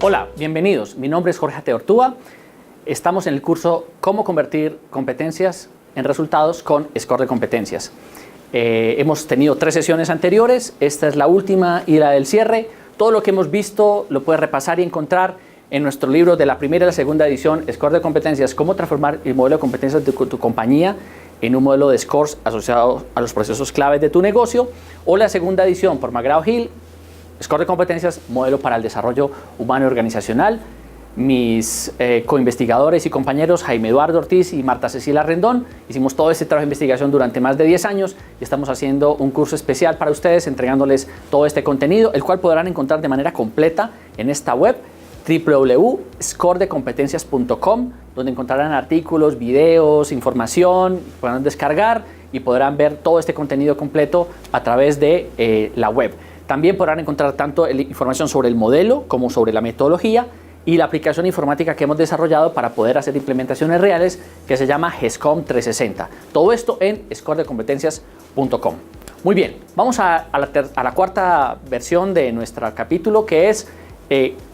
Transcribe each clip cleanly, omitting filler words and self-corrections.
Hola, bienvenidos. Mi nombre es Jorge Ate Ortúa. Estamos en el curso Cómo convertir competencias en resultados con Score de competencias. Hemos tenido 3 sesiones anteriores, esta es la última y la del cierre. Todo lo que hemos visto lo puedes repasar y encontrar en nuestro libro de la primera y la segunda edición, Score de competencias, cómo transformar el modelo de competencias de tu compañía en un modelo de scores asociado a los procesos claves de tu negocio, o la segunda edición por McGraw-Hill, Score de competencias, modelo para el desarrollo humano y organizacional. Mis coinvestigadores y compañeros Jaime Eduardo Ortiz y Marta Cecilia Rendón hicimos todo este trabajo de investigación durante más de 10 años y estamos haciendo un curso especial para ustedes entregándoles todo este contenido, el cual podrán encontrar de manera completa en esta web www.scoredecompetencias.com, donde encontrarán artículos, videos, información, podrán descargar y podrán ver todo este contenido completo a través de la web. También podrán encontrar tanto información sobre el modelo como sobre la metodología y la aplicación informática que hemos desarrollado para poder hacer implementaciones reales, que se llama GESCOM 360. Todo esto en scoredecompetencias.com. Muy bien, vamos a la cuarta versión de nuestro capítulo, que es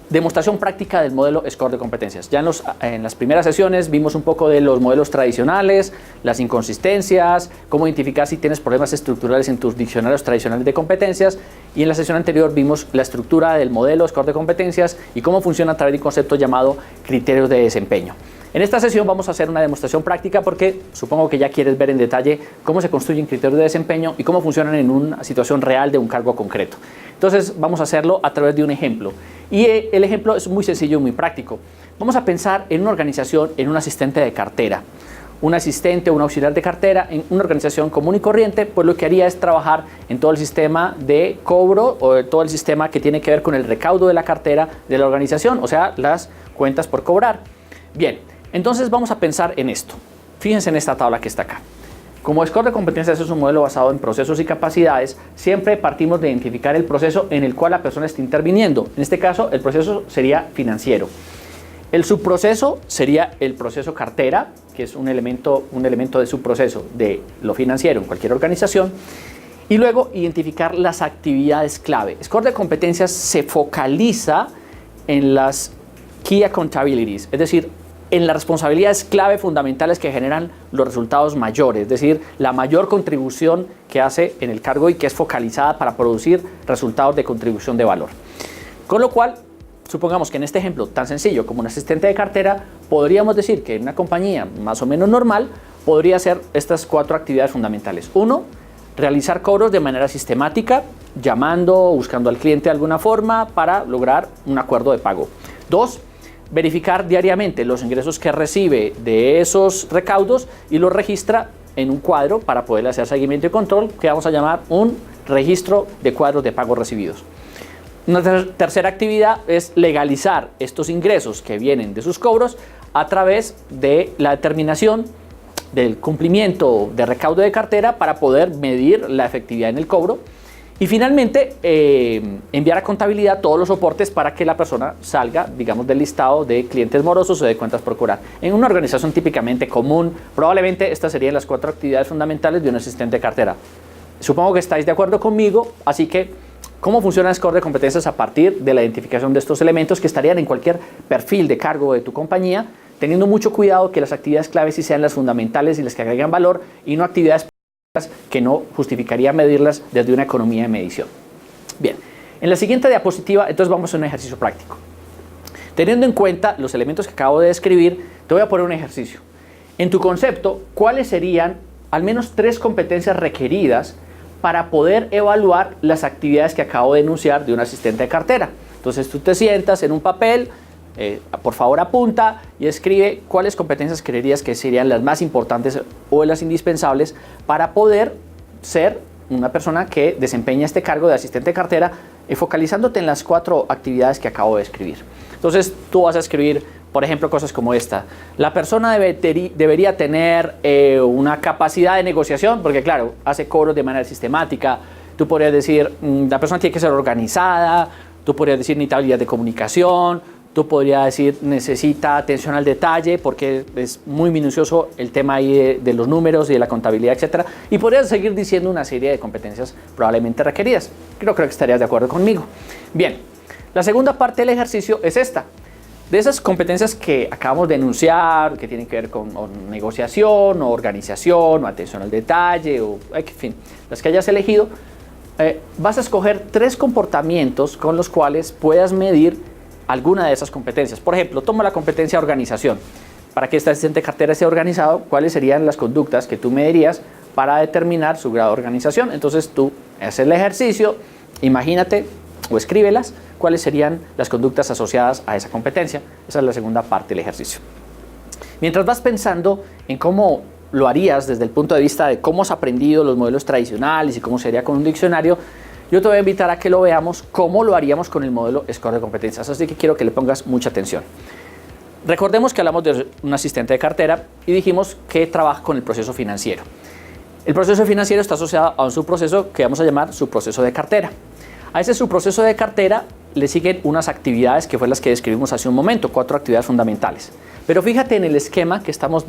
demostración práctica del modelo Score de competencias. Ya en las primeras sesiones vimos un poco de los modelos tradicionales, las inconsistencias, cómo identificar si tienes problemas estructurales en tus diccionarios tradicionales de competencias, y en la sesión anterior vimos la estructura del modelo Score de competencias y cómo funciona a través de un concepto llamado criterios de desempeño. En esta sesión vamos a hacer una demostración práctica porque supongo que ya quieres ver en detalle cómo se construyen criterios de desempeño y cómo funcionan en una situación real de un cargo concreto. Entonces vamos a hacerlo a través de un ejemplo. Y el ejemplo es muy sencillo y muy práctico. Vamos a pensar en una organización, en un asistente de cartera. Un asistente o un auxiliar de cartera en una organización común y corriente, pues lo que haría es trabajar en todo el sistema de cobro o todo el sistema que tiene que ver con el recaudo de la cartera de la organización, o sea, las cuentas por cobrar. Bien, entonces vamos a pensar en esto. Fíjense en esta tabla que está acá. Como Score de competencias es un modelo basado en procesos y capacidades, siempre partimos de identificar el proceso en el cual la persona está interviniendo. En este caso, el proceso sería financiero. El subproceso sería el proceso cartera, que es un elemento de subproceso de lo financiero en cualquier organización. Y luego identificar las actividades clave. Score de competencias se focaliza en las Key Accountabilities, es decir, en las responsabilidades clave fundamentales que generan los resultados mayores, es decir, la mayor contribución que hace en el cargo y que es focalizada para producir resultados de contribución de valor. Con lo cual, supongamos que en este ejemplo tan sencillo como un asistente de cartera, podríamos decir que en una compañía más o menos normal podría hacer estas 4 actividades fundamentales. 1, realizar cobros de manera sistemática, llamando o buscando al cliente de alguna forma para lograr un acuerdo de pago. 2, verificar diariamente los ingresos que recibe de esos recaudos y los registra en un cuadro para poder hacer seguimiento y control, que vamos a llamar un registro de cuadros de pagos recibidos. Una tercera actividad es legalizar estos ingresos que vienen de sus cobros a través de la determinación del cumplimiento de recaudo de cartera para poder medir la efectividad en el cobro. Y finalmente, enviar a contabilidad todos los soportes para que la persona salga, digamos, del listado de clientes morosos o de cuentas por cobrar. En una organización típicamente común, probablemente estas serían las 4 actividades fundamentales de un asistente de cartera. Supongo que estáis de acuerdo conmigo, así que, ¿cómo funciona el Score de competencias a partir de la identificación de estos elementos que estarían en cualquier perfil de cargo de tu compañía, teniendo mucho cuidado que las actividades claves sí sean las fundamentales y las que agregan valor y no actividades que no justificaría medirlas desde una economía de medición? Bien, en la siguiente diapositiva, entonces vamos a un ejercicio práctico. Teniendo en cuenta los elementos que acabo de describir, te voy a poner un ejercicio. En tu concepto, ¿cuáles serían al menos 3 competencias requeridas para poder evaluar las actividades que acabo de enunciar de un asistente de cartera? Entonces tú te sientas en un papel, por favor apunta y escribe cuáles competencias creerías que serían las más importantes o las indispensables para poder ser una persona que desempeña este cargo de asistente de cartera, focalizándote en las 4 actividades que acabo de escribir. Entonces tú vas a escribir, por ejemplo, cosas como esta. La persona debería tener una capacidad de negociación, porque claro, hace cobros de manera sistemática. Tú podrías decir, la persona tiene que ser organizada. Tú podrías decir, necesita habilidad de comunicación. Tú podrías decir, necesita atención al detalle porque es muy minucioso el tema ahí de los números y de la contabilidad, etcétera. Y podrías seguir diciendo una serie de competencias probablemente requeridas. Creo que estarías de acuerdo conmigo. Bien, La segunda parte del ejercicio es esta. De esas competencias que acabamos de enunciar, que tienen que ver con negociación, o organización, o atención al detalle, o en fin, las que hayas elegido, vas a escoger 3 comportamientos con los cuales puedas medir alguna de esas competencias. Por ejemplo, toma la competencia organización. Para que este asistente de cartera esté organizado, ¿cuáles serían las conductas que tú medirías para determinar su grado de organización? Entonces tú haces el ejercicio, imagínate o escríbelas cuáles serían las conductas asociadas a esa competencia. Esa es la segunda parte del ejercicio. Mientras vas pensando en cómo lo harías desde el punto de vista de cómo has aprendido los modelos tradicionales y cómo sería con un diccionario, yo te voy a invitar a que lo veamos cómo lo haríamos con el modelo Score de competencias. Así que quiero que le pongas mucha atención. Recordemos que hablamos de un asistente de cartera y dijimos que trabaja con el proceso financiero. El proceso financiero está asociado a un subproceso que vamos a llamar subproceso de cartera. A ese subproceso de cartera le siguen unas actividades que fue las que describimos hace un momento, 4 actividades fundamentales. Pero fíjate en el esquema que estamos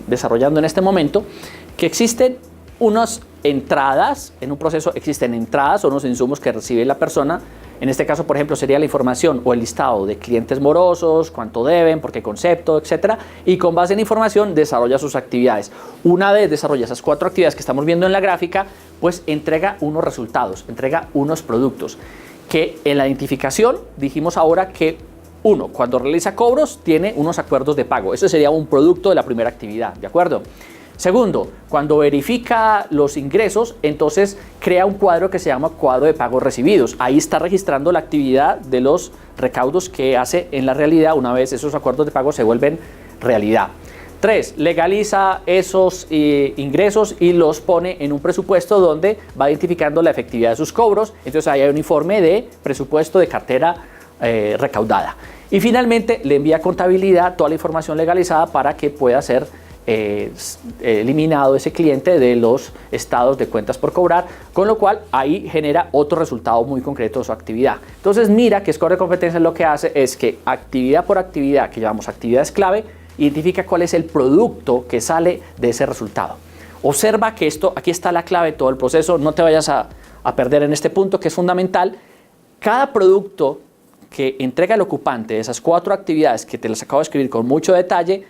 desarrollando en este momento, que existen unas entradas, en un proceso existen entradas o unos insumos que recibe la persona. En este caso, por ejemplo, sería la información o el listado de clientes morosos, cuánto deben, por qué concepto, etcétera. Y con base en información desarrolla sus actividades. Una vez desarrolla esas 4 actividades que estamos viendo en la gráfica, pues entrega unos resultados, entrega unos productos. Que en la identificación dijimos ahora que uno, cuando realiza cobros, tiene unos acuerdos de pago. Eso sería un producto de la primera actividad, ¿de acuerdo? Segundo, cuando verifica los ingresos, entonces crea un cuadro que se llama cuadro de pagos recibidos. Ahí está registrando la actividad de los recaudos que hace en la realidad una vez esos acuerdos de pago se vuelven realidad. 3, legaliza esos ingresos y los pone en un presupuesto donde va identificando la efectividad de sus cobros. Entonces ahí hay un informe de presupuesto de cartera recaudada. Y finalmente le envía a contabilidad toda la información legalizada para que pueda ser eliminado ese cliente de los estados de cuentas por cobrar, con lo cual ahí genera otro resultado muy concreto de su actividad. Entonces mira que Score de competencias lo que hace es que actividad por actividad, que llamamos actividades clave, identifica cuál es el producto que sale de ese resultado. Observa que aquí está la clave de todo el proceso, no te vayas a perder en este punto que es fundamental. Cada producto que entrega el ocupante de esas 4 actividades que te las acabo de escribir con mucho detalle,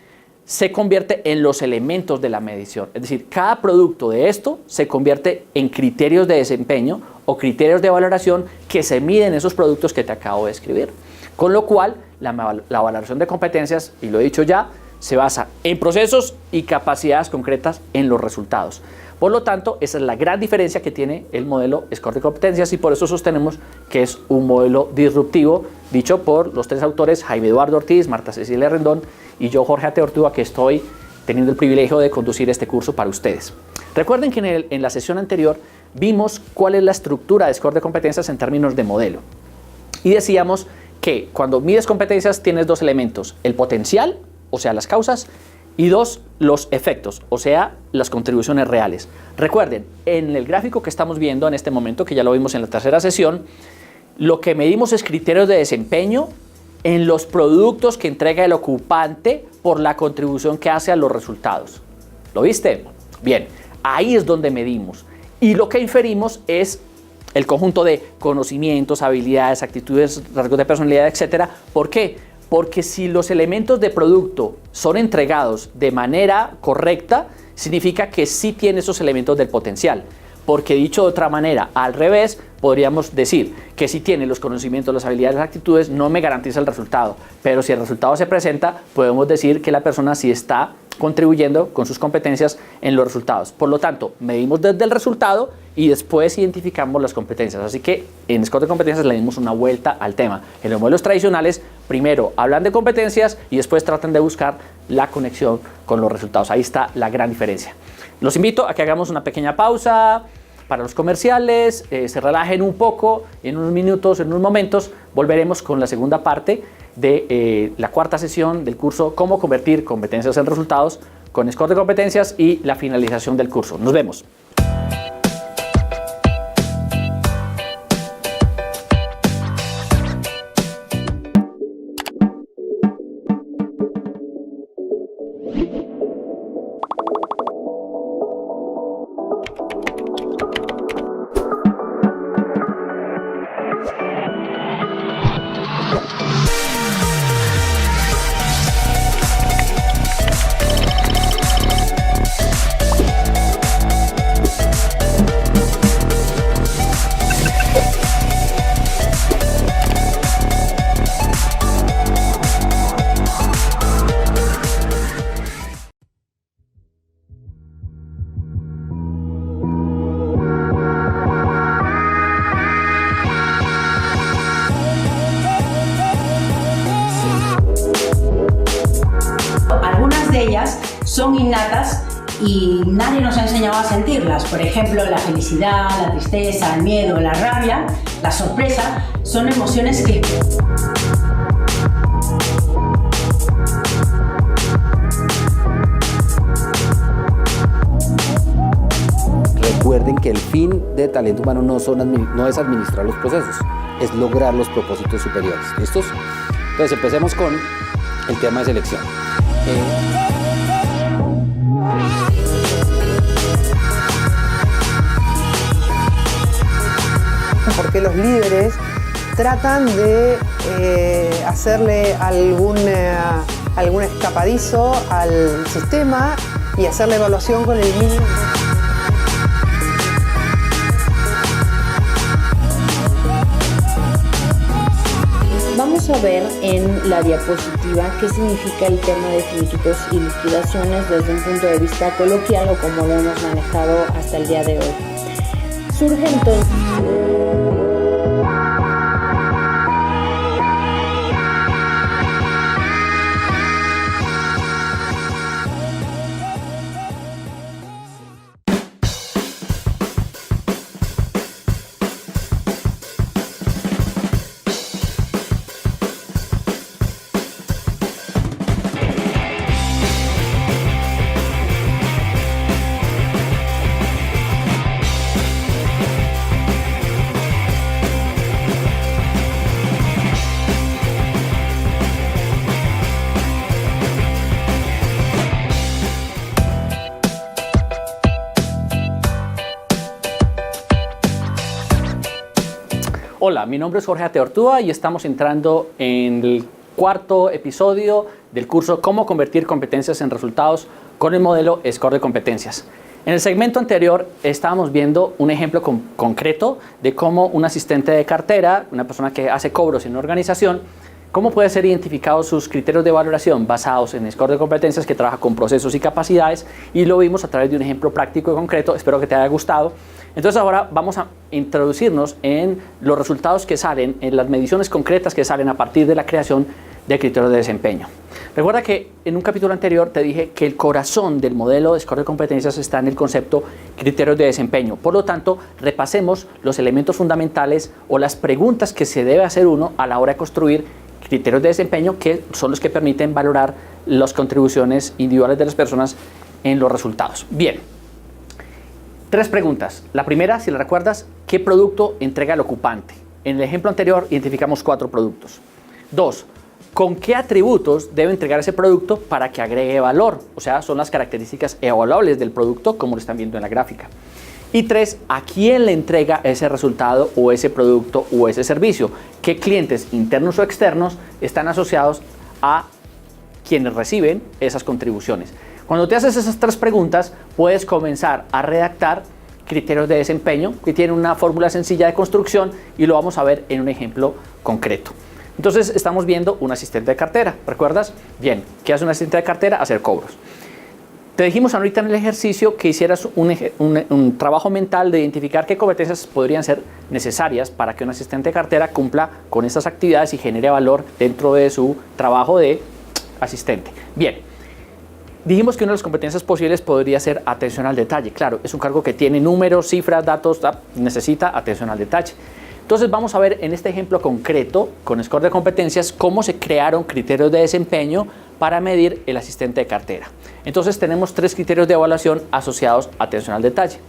se convierte en los elementos de la medición. Es decir, cada producto de esto se convierte en criterios de desempeño o criterios de valoración que se miden esos productos que te acabo de escribir. Con lo cual, la valoración de competencias, y lo he dicho ya, se basa en procesos y capacidades concretas en los resultados. Por lo tanto, esa es la gran diferencia que tiene el modelo Score de competencias y por eso sostenemos que es un modelo disruptivo, dicho por los 3 autores, Jaime Eduardo Ortiz, Marta Cecilia Rendón y yo, Jorge Ate Ortúa, que estoy teniendo el privilegio de conducir este curso para ustedes. Recuerden que en la sesión anterior vimos cuál es la estructura de Score de competencias en términos de modelo. Y decíamos que cuando mides competencias tienes 2 elementos, el potencial, o sea, las causas, y 2, los efectos, o sea, las contribuciones reales. Recuerden, en el gráfico que estamos viendo en este momento, que ya lo vimos en la tercera sesión, lo que medimos es criterios de desempeño en los productos que entrega el ocupante por la contribución que hace a los resultados. ¿Lo viste? Bien, ahí es donde medimos. Y lo que inferimos es el conjunto de conocimientos, habilidades, actitudes, rasgos de personalidad, etc. ¿Por qué? Porque si los elementos de producto son entregados de manera correcta, significa que sí tiene esos elementos del potencial. Porque dicho de otra manera, al revés, podríamos decir que si tiene los conocimientos, las habilidades, las actitudes, no me garantiza el resultado. Pero si el resultado se presenta, podemos decir que la persona sí está contribuyendo con sus competencias en los resultados. Por lo tanto, medimos desde el resultado y después identificamos las competencias. Así que en Score de competencias le dimos una vuelta al tema. En los modelos tradicionales, primero hablan de competencias y después tratan de buscar la conexión con los resultados. Ahí está la gran diferencia. Los invito a que hagamos una pequeña pausa para los comerciales, se relajen un poco, en unos minutos, en unos momentos, volveremos con la segunda parte de la 4ª sesión del curso Cómo convertir competencias en resultados con Score de competencias y la finalización del curso. Nos vemos. son innatas y nadie nos ha enseñado a sentirlas. Por ejemplo, la felicidad, la tristeza, el miedo, la rabia, la sorpresa, son emociones que... Recuerden que el fin de talento humano no es administrar los procesos, es lograr los propósitos superiores. ¿Listos? Entonces empecemos con el tema de selección. Porque los líderes tratan de hacerle algún escapadizo al sistema y hacer la evaluación con el mínimo. Vamos a ver en la diapositiva qué significa el tema de finiquitos y liquidaciones desde un punto de vista coloquial o como lo hemos manejado hasta el día de hoy. Surge entonces... Hola, mi nombre es Jorge Ateortúa y estamos entrando en el cuarto episodio del curso Cómo convertir competencias en resultados con el modelo SCORE de competencias. En el segmento anterior estábamos viendo un ejemplo concreto de cómo un asistente de cartera, una persona que hace cobros en una organización, cómo puede ser identificados sus criterios de valoración basados en SCORE de competencias que trabaja con procesos y capacidades, y lo vimos a través de un ejemplo práctico y concreto. Espero que te haya gustado. Entonces ahora vamos a introducirnos en los resultados que salen, en las mediciones concretas que salen a partir de la creación de criterios de desempeño. Recuerda que en un capítulo anterior te dije que el corazón del modelo de SCORE de competencias está en el concepto criterios de desempeño. Por lo tanto, repasemos los elementos fundamentales o las preguntas que se debe hacer uno a la hora de construir criterios de desempeño, que son los que permiten valorar las contribuciones individuales de las personas en los resultados. Bien. 3 preguntas. La primera, si la recuerdas, ¿qué producto entrega el ocupante? En el ejemplo anterior identificamos 4 productos. 2, ¿con qué atributos debe entregar ese producto para que agregue valor? O sea, son las características evaluables del producto, como lo están viendo en la gráfica. Y 3, ¿a quién le entrega ese resultado o ese producto o ese servicio? ¿Qué clientes internos o externos están asociados a quienes reciben esas contribuciones? Cuando te haces esas 3 preguntas, puedes comenzar a redactar criterios de desempeño que tienen una fórmula sencilla de construcción, y lo vamos a ver en un ejemplo concreto. Entonces estamos viendo un asistente de cartera. ¿Recuerdas? Bien, ¿qué hace un asistente de cartera? Hacer cobros. Te dijimos ahorita en el ejercicio que hicieras un trabajo mental de identificar qué competencias podrían ser necesarias para que un asistente de cartera cumpla con estas actividades y genere valor dentro de su trabajo de asistente. Bien. Dijimos que una de las competencias posibles podría ser atención al detalle. Claro, es un cargo que tiene números, cifras, datos, necesita atención al detalle. Entonces vamos a ver en este ejemplo concreto, con SCORE de competencias, cómo se crearon criterios de desempeño para medir el asistente de cartera. Entonces tenemos 3 criterios de evaluación asociados a atención al detalle.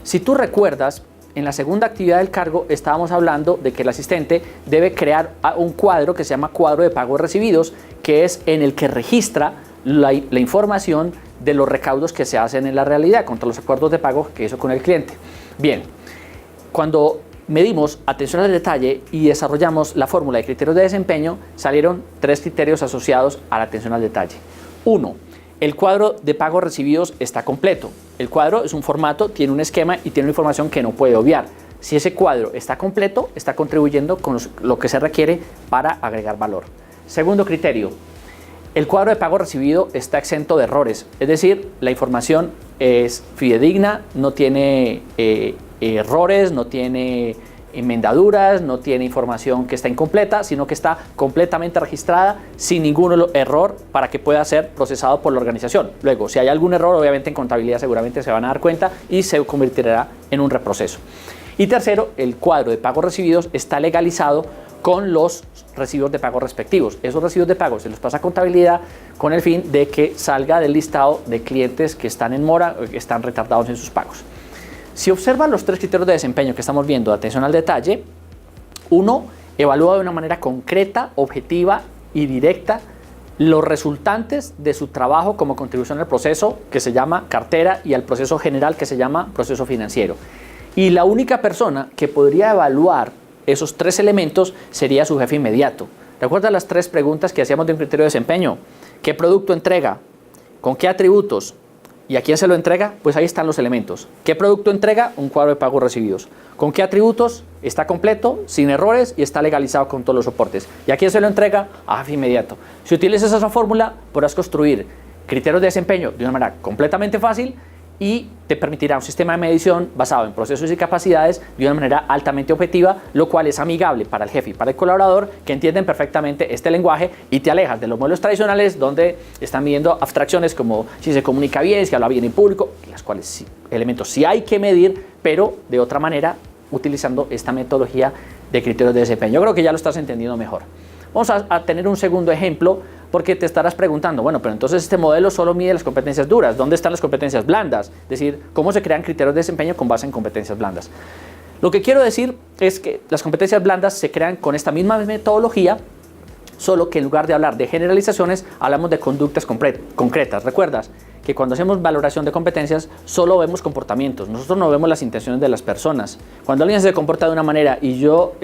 Si tú recuerdas, en la segunda actividad del cargo estábamos hablando de que el asistente debe crear un cuadro que se llama cuadro de pagos recibidos, que es en el que registra la información de los recaudos que se hacen en la realidad contra los acuerdos de pago que hizo con el cliente. Bien, cuando medimos atención al detalle y desarrollamos la fórmula de criterios de desempeño, salieron 3 criterios asociados a la atención al detalle. 1. El cuadro de pagos recibidos está completo. El cuadro es un formato, tiene un esquema y tiene una información que no puede obviar. Si ese cuadro está completo, está contribuyendo con lo que se requiere para agregar valor. Segundo criterio. El cuadro de pago recibido está exento de errores, es decir, la información es fidedigna, no tiene errores, no tiene enmendaduras, no tiene información que está incompleta, sino que está completamente registrada sin ningún error para que pueda ser procesado por la organización. Luego, si hay algún error, obviamente en contabilidad seguramente se van a dar cuenta y se convertirá en un reproceso. Y tercero, el cuadro de pagos recibidos está legalizado con los recibos de pago respectivos. Esos recibos de pago se los pasa a contabilidad con el fin de que salga del listado de clientes que están en mora o que están retardados en sus pagos. Si observan los 3 criterios de desempeño que estamos viendo, atención al detalle, uno evalúa de una manera concreta, objetiva y directa los resultantes de su trabajo como contribución al proceso que se llama cartera y al proceso general que se llama proceso financiero. Y la única persona que podría evaluar esos 3 elementos sería su jefe inmediato. ¿Recuerda las 3 preguntas que hacíamos de un criterio de desempeño? ¿Qué producto entrega? ¿Con qué atributos? ¿Y a quién se lo entrega? Pues ahí están los elementos. ¿Qué producto entrega? Un cuadro de pagos recibidos. ¿Con qué atributos? Está completo, sin errores y está legalizado con todos los soportes. ¿Y a quién se lo entrega? A jefe inmediato. Si utilizas esa fórmula, podrás construir criterios de desempeño de una manera completamente fácil y te permitirá un sistema de medición basado en procesos y capacidades de una manera altamente objetiva, lo cual es amigable para el jefe y para el colaborador que entienden perfectamente este lenguaje y te alejas de los modelos tradicionales donde están midiendo abstracciones como si se comunica bien, si habla bien en público, las cuales sí, elementos sí hay que medir, pero de otra manera utilizando esta metodología de criterios de desempeño. Yo creo que ya lo estás entendiendo mejor. Vamos a tener un segundo ejemplo porque te estarás preguntando, bueno, pero entonces este modelo solo mide las competencias duras. ¿Dónde están las competencias blandas? Es decir, ¿cómo se crean criterios de desempeño con base en competencias blandas? Lo que quiero decir es que las competencias blandas se crean con esta misma metodología, solo que en lugar de hablar de generalizaciones, hablamos de conductas concretas. ¿Recuerdas que cuando hacemos valoración de competencias solo vemos comportamientos? Nosotros no vemos las intenciones de las personas. Cuando alguien se comporta de una manera y yo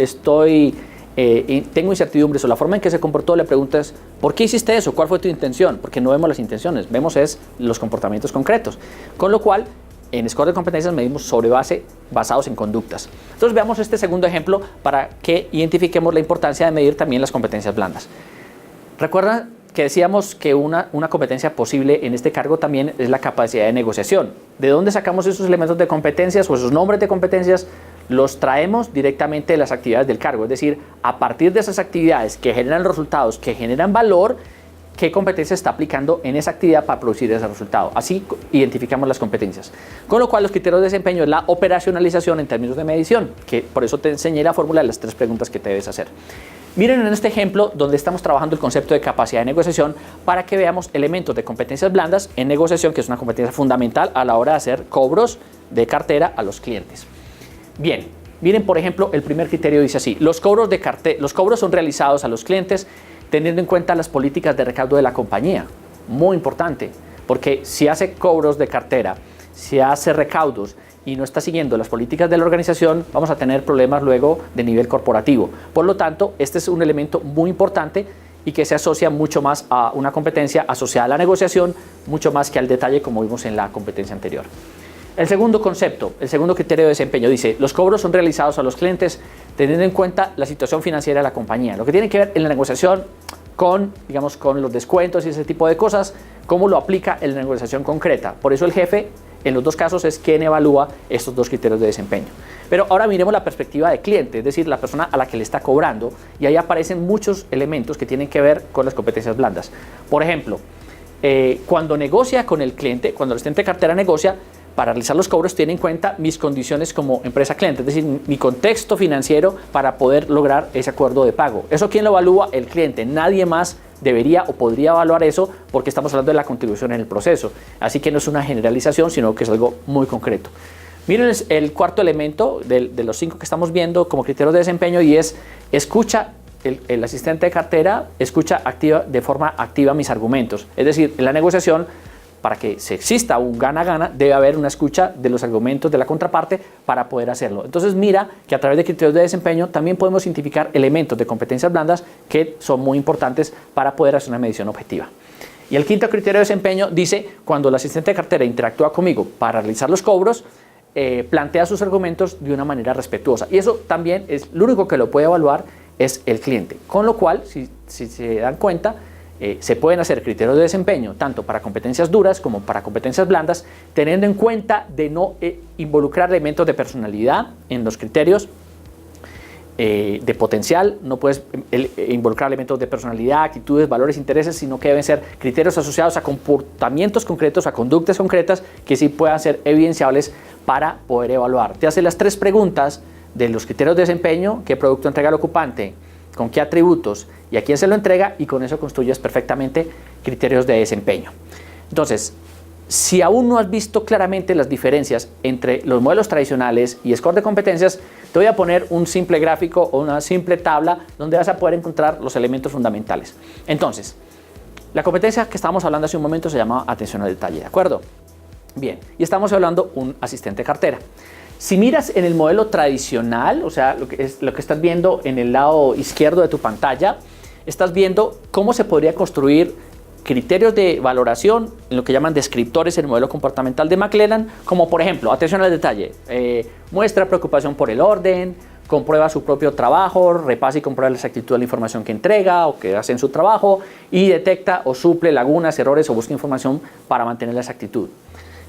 tengo incertidumbre sobre la forma en que se comportó, le preguntas, ¿por qué hiciste eso? ¿Cuál fue tu intención? Porque no vemos las intenciones, vemos los comportamientos concretos. Con lo cual, en score de competencias medimos basados en conductas. Entonces veamos este segundo ejemplo para que identifiquemos la importancia de medir también las competencias blandas. Recuerda que decíamos que una competencia posible en este cargo también es la capacidad de negociación. ¿De dónde sacamos esos elementos de competencias o esos nombres de competencias? Los traemos directamente de las actividades del cargo, es decir, a partir de esas actividades que generan resultados, que generan valor, qué competencia está aplicando en esa actividad para producir ese resultado. Así identificamos las competencias. Con lo cual, los criterios de desempeño es la operacionalización en términos de medición, que por eso te enseñé la fórmula de las 3 preguntas que te debes hacer. Miren en este ejemplo donde estamos trabajando el concepto de capacidad de negociación para que veamos elementos de competencias blandas en negociación, que es una competencia fundamental a la hora de hacer cobros de cartera a los clientes. Bien, miren por ejemplo, el primer criterio dice así: los cobros son realizados a los clientes teniendo en cuenta las políticas de recaudo de la compañía. Muy importante, porque si hace cobros de cartera, si hace recaudos y no está siguiendo las políticas de la organización, vamos a tener problemas luego de nivel corporativo. Por lo tanto, este es un elemento muy importante y que se asocia mucho más a una competencia asociada a la negociación, mucho más que al detalle como vimos en la competencia anterior. El segundo concepto, el segundo criterio de desempeño dice: los cobros son realizados a los clientes teniendo en cuenta la situación financiera de la compañía. Lo que tiene que ver en la negociación con los descuentos y ese tipo de cosas, cómo lo aplica en la negociación concreta. Por eso el jefe, en los 2 casos, es quien evalúa estos 2 criterios de desempeño. Pero ahora miremos la perspectiva de cliente, es decir, la persona a la que le está cobrando, y ahí aparecen muchos elementos que tienen que ver con las competencias blandas. Por ejemplo, cuando negocia con el cliente, cuando el asistente de cartera negocia, para realizar los cobros tiene en cuenta mis condiciones como empresa cliente, es decir, mi contexto financiero para poder lograr ese acuerdo de pago. ¿Eso quién lo evalúa? El cliente. Nadie más debería o podría evaluar eso porque estamos hablando de la contribución en el proceso. Así que no es una generalización, sino que es algo muy concreto. Miren el cuarto elemento de los 5 que estamos viendo como criterios de desempeño, y es escucha. El asistente de cartera escucha de forma activa mis argumentos. Es decir, en la negociación, para que se exista un gana-gana, debe haber una escucha de los argumentos de la contraparte para poder hacerlo. Entonces mira que a través de criterios de desempeño también podemos identificar elementos de competencias blandas que son muy importantes para poder hacer una medición objetiva. Y el quinto criterio de desempeño dice: cuando el asistente de cartera interactúa conmigo para realizar los cobros, plantea sus argumentos de una manera respetuosa. Y eso también es lo único que lo puede evaluar es el cliente. Con lo cual, si se dan cuenta, se pueden hacer criterios de desempeño tanto para competencias duras como para competencias blandas, teniendo en cuenta de no involucrar elementos de personalidad en los criterios, de potencial, no puedes involucrar elementos de personalidad, actitudes, valores, intereses, sino que deben ser criterios asociados a comportamientos concretos, a conductas concretas que sí puedan ser evidenciables para poder evaluar. Te hace las 3 preguntas de los criterios de desempeño: qué producto entrega el ocupante, con qué atributos y a quién se lo entrega, y con eso construyes perfectamente criterios de desempeño. Entonces, si aún no has visto claramente las diferencias entre los modelos tradicionales y score de competencias, te voy a poner un simple gráfico o una simple tabla donde vas a poder encontrar los elementos fundamentales. Entonces, la competencia que estábamos hablando hace un momento se llama atención al detalle, ¿de acuerdo? Bien, y estamos hablando un asistente de cartera. Si miras en el modelo tradicional, o sea, lo que estás viendo en el lado izquierdo de tu pantalla, estás viendo cómo se podría construir criterios de valoración en lo que llaman descriptores en el modelo comportamental de McClelland, como por ejemplo, atención al detalle, muestra preocupación por el orden, comprueba su propio trabajo, repasa y comprueba la exactitud de la información que entrega o que hace en su trabajo, y detecta o suple lagunas, errores o busca información para mantener la exactitud.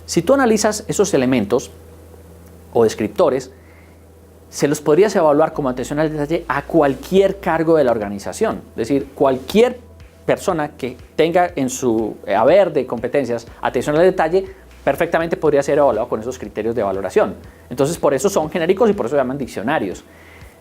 Si tú analizas esos elementos o descriptores, se los podrías evaluar como atención al detalle a cualquier cargo de la organización. Es decir, cualquier persona que tenga en su haber de competencias atención al detalle perfectamente podría ser evaluado con esos criterios de valoración. Entonces, por eso son genéricos y por eso se llaman diccionarios.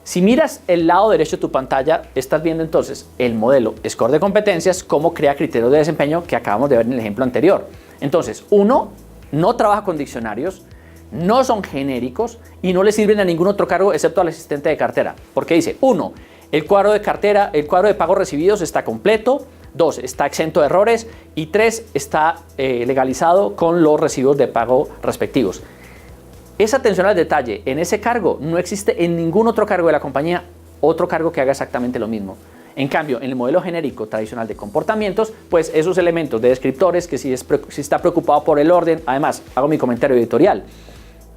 Si miras el lado derecho de tu pantalla, estás viendo entonces el modelo score de competencias, cómo crea criterios de desempeño que acabamos de ver en el ejemplo anterior. Entonces, uno, no trabaja con diccionarios, no son genéricos y no le sirven a ningún otro cargo excepto al asistente de cartera. Porque dice, 1, el cuadro de cartera, el cuadro de pagos recibidos está completo. 2, está exento de errores. Y 3, está legalizado con los recibos de pago respectivos. Esa atención al detalle en ese cargo no existe en ningún otro cargo de la compañía, otro cargo que haga exactamente lo mismo. En cambio, en el modelo genérico tradicional de comportamientos, pues esos elementos de descriptores, que si está preocupado por el orden, además, hago mi comentario editorial.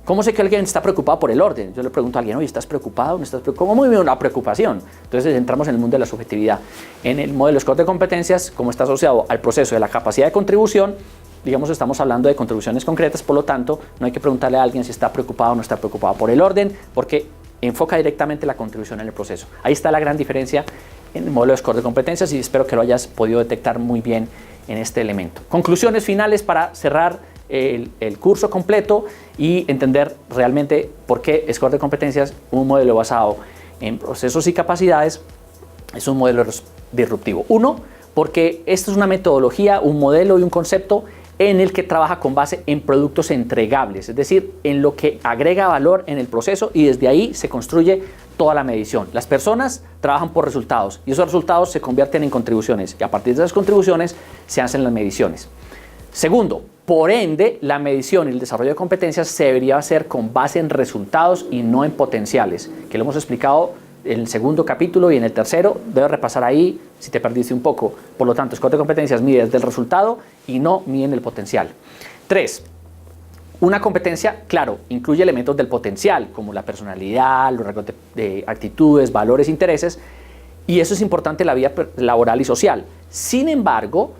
¿Cómo sé que alguien está preocupado por el orden? Yo le pregunto a alguien, oye, ¿estás preocupado? ¿No estás preocupado? ¿Cómo vive una preocupación? Entonces entramos en el mundo de la subjetividad. En el modelo score de competencias, como está asociado al proceso de la capacidad de contribución, digamos, estamos hablando de contribuciones concretas, por lo tanto, no hay que preguntarle a alguien si está preocupado o no está preocupado por el orden, porque enfoca directamente la contribución en el proceso. Ahí está la gran diferencia en el modelo de score de competencias y espero que lo hayas podido detectar muy bien en este elemento. Conclusiones finales para cerrar el curso completo y entender realmente por qué score de competencias, un modelo basado en procesos y capacidades, es un modelo disruptivo. 1, porque esto es una metodología, un modelo y un concepto en el que trabaja con base en productos entregables, es decir, en lo que agrega valor en el proceso, y desde ahí se construye toda la medición. Las personas trabajan por resultados y esos resultados se convierten en contribuciones y a partir de esas contribuciones se hacen las mediciones. Segundo, por ende, la medición y el desarrollo de competencias se debería hacer con base en resultados y no en potenciales, que lo hemos explicado en el segundo capítulo y en el tercero. Debes repasar ahí si te perdiste un poco. Por lo tanto, score de competencias mide desde el resultado y no mide en el potencial. 3. Una competencia, claro, incluye elementos del potencial, como la personalidad, los rasgos de actitudes, valores, intereses, y eso es importante en la vida laboral y social. Sin embargo,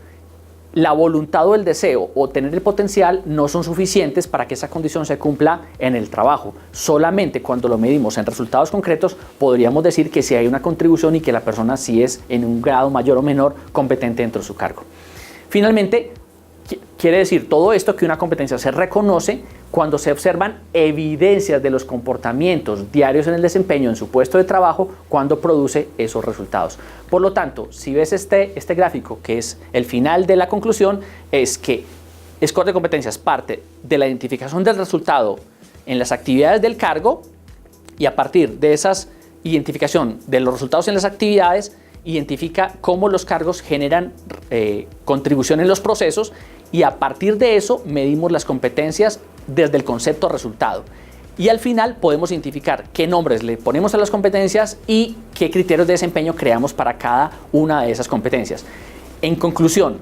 la voluntad o el deseo o tener el potencial no son suficientes para que esa condición se cumpla en el trabajo. Solamente cuando lo medimos en resultados concretos podríamos decir que sí hay una contribución y que la persona sí es en un grado mayor o menor competente dentro de su cargo. Finalmente, quiere decir todo esto que una competencia se reconoce cuando se observan evidencias de los comportamientos diarios en el desempeño en su puesto de trabajo cuando produce esos resultados. Por lo tanto, si ves este gráfico, que es el final de la conclusión, es que score de competencias parte de la identificación del resultado en las actividades del cargo y a partir de esa identificación de los resultados en las actividades, identifica cómo los cargos generan contribución en los procesos y a partir de eso medimos las competencias desde el concepto resultado. Y al final podemos identificar qué nombres le ponemos a las competencias y qué criterios de desempeño creamos para cada una de esas competencias. En conclusión,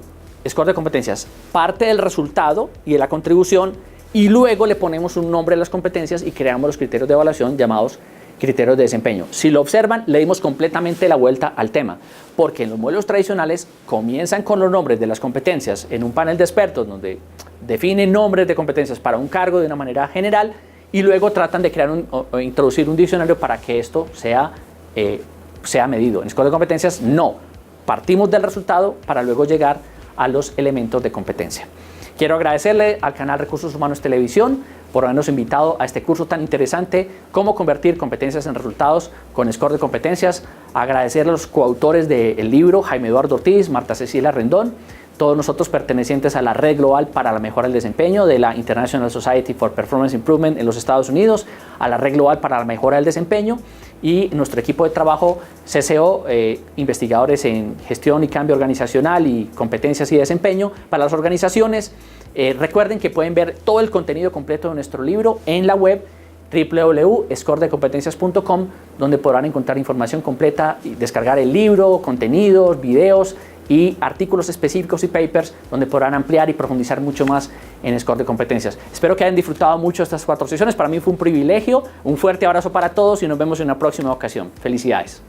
score de competencias parte del resultado y de la contribución y luego le ponemos un nombre a las competencias y creamos los criterios de evaluación llamados criterios de desempeño. Si lo observan, le dimos completamente la vuelta al tema, porque en los modelos tradicionales comienzan con los nombres de las competencias en un panel de expertos donde definen nombres de competencias para un cargo de una manera general y luego tratan de crear o introducir un diccionario para que esto sea sea medido. En Score de Competencias no, partimos del resultado para luego llegar a los elementos de competencia. Quiero agradecerle al canal Recursos Humanos Televisión por habernos invitado a este curso tan interesante, cómo convertir competencias en resultados con Score de Competencias. Agradecerle a los coautores del libro, Jaime Eduardo Ortiz, Marta Cecilia Rendón, todos nosotros pertenecientes a la Red Global para la Mejora del Desempeño de la International Society for Performance Improvement en los Estados Unidos, a la Red Global para la Mejora del Desempeño y nuestro equipo de trabajo CCO, investigadores en gestión y cambio organizacional y competencias y desempeño para las organizaciones. Recuerden que pueden ver todo el contenido completo de nuestro libro en la web www.scoredecompetencias.com, donde podrán encontrar información completa y descargar el libro, contenidos, videos y artículos específicos y papers donde podrán ampliar y profundizar mucho más en Score de Competencias. Espero que hayan disfrutado mucho estas 4 sesiones. Para mí fue un privilegio. Un fuerte abrazo para todos y nos vemos en una próxima ocasión. Felicidades.